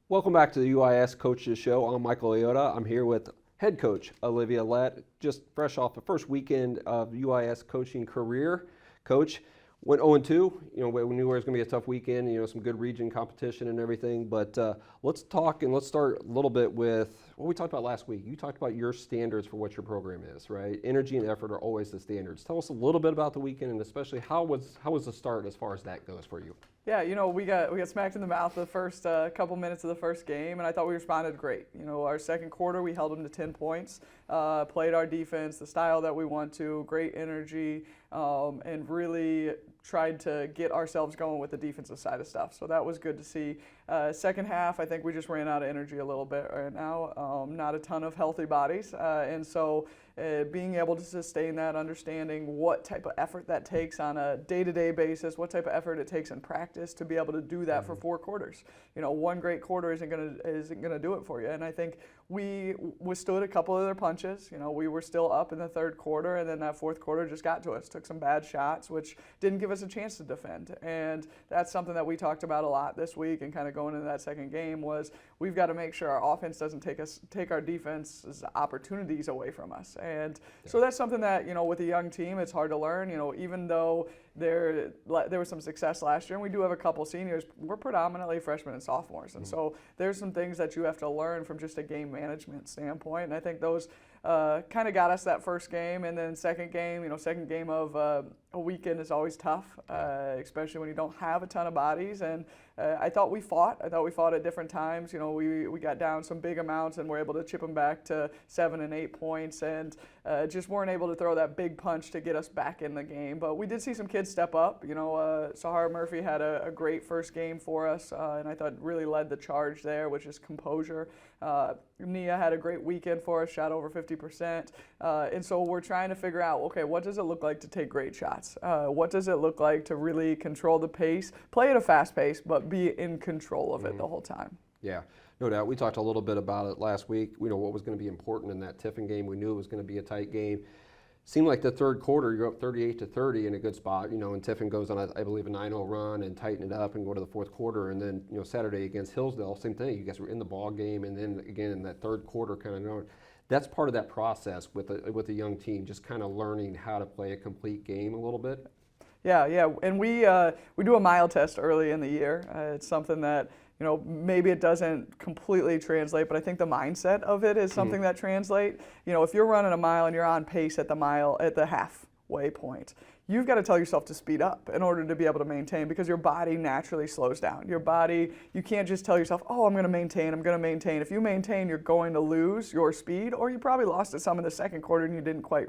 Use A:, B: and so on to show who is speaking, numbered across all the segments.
A: Welcome back to the UIS Coaches Show. I'm Michael Iota. I'm here with head coach Olivia Lett, just fresh off the first weekend of UIS coaching career. Coach went 0-2. We knew it was going to be a tough weekend. Some good region competition and everything. But let's talk and let's start a little bit with what we talked about last week. You talked about your standards for what your program is, right? Energy and effort are always the standards. Tell us a little bit about the weekend and especially how was the start as far as that goes for you?
B: Yeah, we got smacked in the mouth the first couple minutes of the first game, and I thought we responded great. Our second quarter, we held them to 10 points, played our defense, the style that we want to, great energy, and really tried to get ourselves going with the defensive side of stuff. So that was good to see. Second half, I think we just ran out of energy a little bit right now. Not a ton of healthy bodies, and so being able to sustain that, understanding what type of effort that takes on a day-to-day basis, what type of effort it takes in practice to be able to do that for 4 quarters. One great quarter isn't gonna do it for you. And I think we withstood a couple of their punches. We were still up in the third quarter, and then that fourth quarter just got to us. Took some bad shots, which didn't give us a chance to defend. And that's something that we talked about a lot this week, and kind of going into that second game was we've got to make sure our offense doesn't take our defense's opportunities away from us. And so that's something that, with a young team, it's hard to learn. Even though there was some success last year, and we do have a couple seniors, we're predominantly freshmen and sophomores. And so there's some things that you have to learn from just a game management standpoint. And I think those kind of got us that first game. And then second game of a weekend is always tough, especially when you don't have a ton of bodies. And I thought we fought at different times. We got down some big amounts and were able to chip them back to 7 and 8 points, and just weren't able to throw that big punch to get us back in the game. But we did see some kids step up. Sahara Murphy had a great first game for us, and I thought really led the charge there, which is composure. Nia had a great weekend for us, shot over 50%. And so we're trying to figure out, okay, what does it look like to take great shots? What does it look like to really control the pace, play at a fast pace, but be in control of it the whole time?
A: Yeah, no doubt. We talked a little bit about it last week. We know what was going to be important in that Tiffin game. We knew it was going to be a tight game. Seemed like the third quarter, you're up 38-30 in a good spot, and Tiffin goes on, I believe, a 9-0 run and tighten it up and go to the fourth quarter. And then, Saturday against Hillsdale, same thing. You guys were in the ball game, and then again in that third quarter, kind of. That's part of that process with a young team, just kind of learning how to play a complete game a little bit.
B: Yeah, and we do a mile test early in the year. It's something that maybe it doesn't completely translate, but I think the mindset of it is something that translates. If you're running a mile and you're on pace at the halfway point, you've got to tell yourself to speed up in order to be able to maintain, because your body naturally slows down. Your body, you can't just tell yourself, oh, I'm going to maintain. If you maintain, you're going to lose your speed, or you probably lost it some in the second quarter and you didn't quite,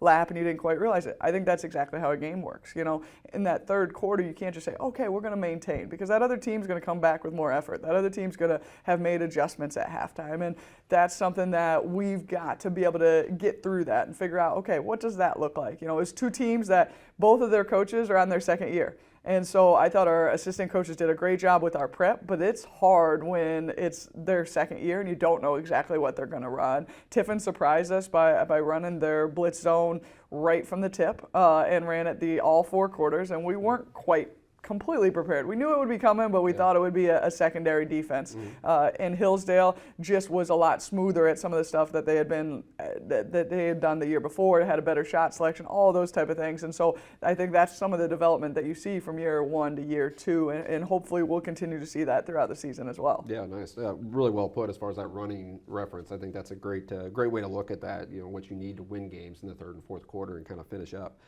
B: lap and you didn't quite realize it. I think that's exactly how a game works. In that third quarter, you can't just say, okay, we're going to maintain, because that other team's going to come back with more effort. That other team's going to have made adjustments at halftime, and that's something that we've got to be able to get through that and figure out, okay, what does that look like? It's 2 teams that both of their coaches are on their second year. And so I thought our assistant coaches did a great job with our prep, but it's hard when it's their second year and you don't know exactly what they're going to run. Tiffin surprised us by running their blitz zone right from the tip and ran it all 4 quarters, and we weren't quite completely prepared. We knew it would be coming, but we thought it would be a secondary defense. And Hillsdale just was a lot smoother at some of the stuff that they had been that they had done the year before. It had a better shot selection, all those type of things. And so I think that's some of the development that you see from year 1 to year 2, and hopefully we'll continue to see that throughout the season as well.
A: Yeah, nice. Really well put as far as that running reference. I think that's a great way to look at that. What you need to win games in the third and fourth quarter and kind of finish up.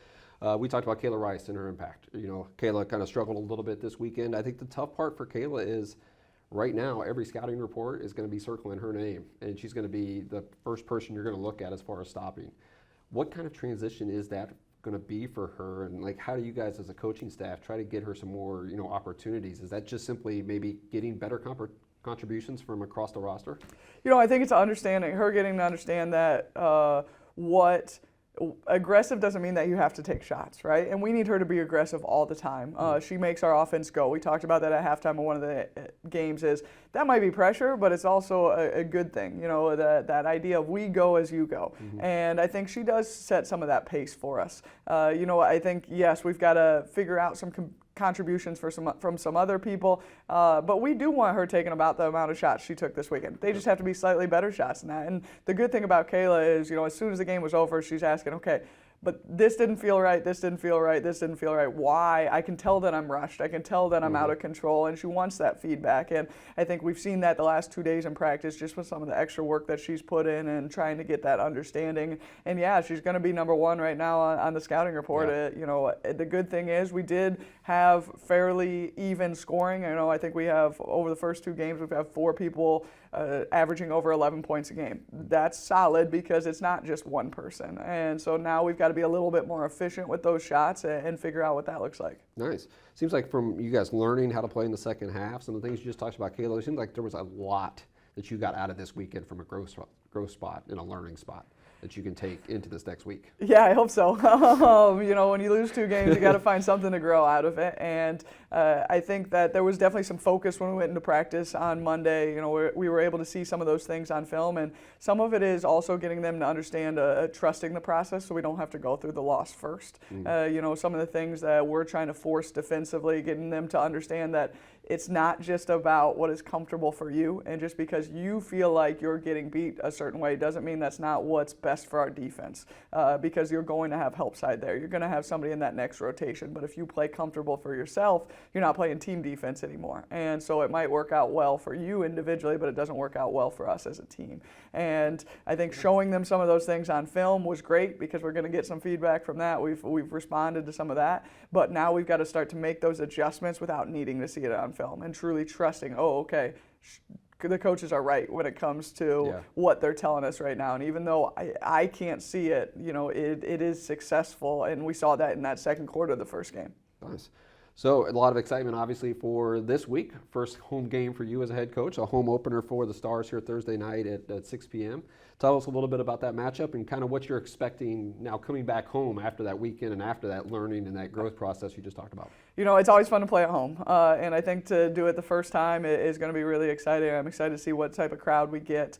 A: We talked about Kayla Rice and her impact. Kayla kind of struggled a little bit this weekend. I think the tough part for Kayla is right now every scouting report is going to be circling her name, and she's going to be the first person you're going to look at as far as stopping. What kind of transition is that going to be for her, and how do you guys as a coaching staff try to get her some more opportunities? Is that just simply maybe getting better contributions from across the roster?
B: I think it's her getting to understand that what aggressive doesn't mean that you have to take shots, right? And we need her to be aggressive all the time. She makes our offense go. We talked about that at halftime of one of the games. Is that might be pressure, but it's also a good thing. That idea of we go as you go. And I think she does set some of that pace for us. I think, yes, we've got to figure out some contributions from some other people. But we do want her taking about the amount of shots she took this weekend. They just have to be slightly better shots than that. And the good thing about Kayla is, as soon as the game was over, she's asking, okay, but this didn't feel right, this didn't feel right, this didn't feel right. Why? I can tell that I'm rushed. I can tell that I'm out of control, and she wants that feedback. And I think we've seen that the last 2 days in practice, just with some of the extra work that she's put in and trying to get that understanding. And yeah, she's going to be number one right now on the scouting report.
A: Yeah.
B: The good thing is we did have fairly even scoring. I think we have, over the first 2 games, we've had 4 people averaging over 11 points a game. That's solid because it's not just one person. And so now we've got to be a little bit more efficient with those shots and figure out what that looks like.
A: Nice. Seems like from you guys learning how to play in the second half, some of the things you just talked about, Kayla, it seems like there was a lot that you got out of this weekend from a growth spot and a learning spot that you can take into this next week.
B: Yeah, I hope so. When you lose 2 games, you got to find something to grow out of it. And I think that there was definitely some focus when we went into practice on Monday. We were able to see some of those things on film, and some of it is also getting them to understand trusting the process, so we don't have to go through the loss first. Some of the things that we're trying to force defensively, getting them to understand that it's not just about what is comfortable for you, and just because you feel like you're getting beat a certain way doesn't mean that's not what's best for our defense, because you're going to have help side there. You're going to have somebody in that next rotation, but if you play comfortable for yourself, you're not playing team defense anymore. And so it might work out well for you individually, but it doesn't work out well for us as a team. And I think showing them some of those things on film was great, because we're going to get some feedback from that. We've responded to some of that, but now we've got to start to make those adjustments without needing to see it on film and truly trusting, okay, the coaches are right when it comes to what they're telling us right now. And even though I can't see it, it is successful, and we saw that in that second quarter of the first game.
A: Nice. So a lot of excitement, obviously, for this week. First home game for you as a head coach, a home opener for the Stars here Thursday night at 6 p.m. Tell us a little bit about that matchup and kind of what you're expecting now coming back home after that weekend and after that learning and that growth process you just talked about.
B: It's always fun to play at home, and I think to do it the first time is going to be really exciting. I'm excited to see what type of crowd we get.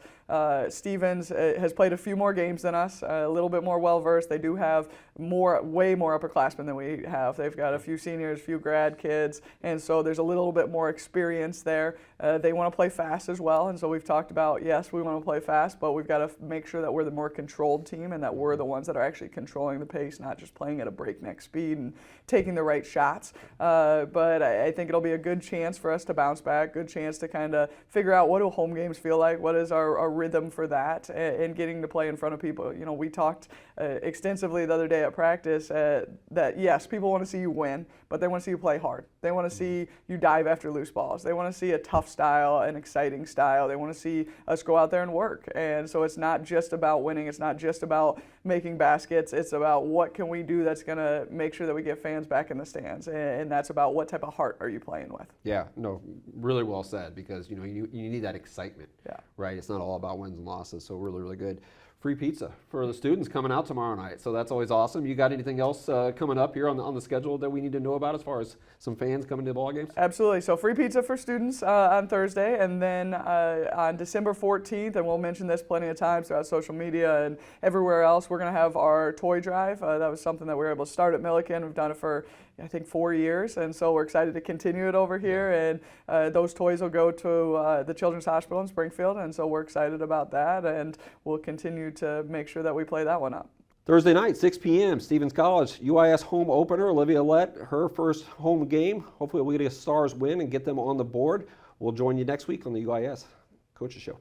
B: Stevens has played a few more games than us, a little bit more well-versed. They do have way more upperclassmen than we have. They've got a few seniors, a few grad kids, and so there's a little bit more experience there. They want to play fast as well, and so we've talked about, yes, we want to play fast, but we've got to make sure that we're the more controlled team and that we're the ones that are actually controlling the pace, not just playing at a breakneck speed and taking the right shots. But I think it'll be a good chance for us to bounce back, good chance to kind of figure out what do home games feel like, what is our rhythm for that, and getting to play in front of people. We talked extensively the other day at practice that, yes, people want to see you win, but they want to see you play hard. They want to see you dive after loose balls. They want to see a tough style, an exciting style. They want to see us go out there and work. And so it's not just about winning. It's not just about making baskets. It's about what can we do that's going to make sure that we get fans back in the stands. And that's about what type of heart are you playing with.
A: Yeah, no, really well said, because you need that excitement, right? It's not all about wins and losses, so really, really good. Free pizza for the students coming out tomorrow night, so that's always awesome. You got anything else coming up here on the schedule that we need to know about as far as some fans coming to the ball games?
B: Absolutely. So free pizza for students on Thursday, and then on December 14th, and we'll mention this plenty of times throughout social media and everywhere else, we're going to have our toy drive. That was something that we were able to start at Milliken. We've done it for, I think, 4 years, and so we're excited to continue it over here. And those toys will go to the Children's Hospital in Springfield, and so we're excited about that, and we'll continue to make sure that we play that one up.
A: Thursday night, 6 p.m., Stevens College, UIS home opener, Olivia Lett, her first home game. Hopefully we'll get a Stars win and get them on the board. We'll join you next week on the UIS Coaches Show.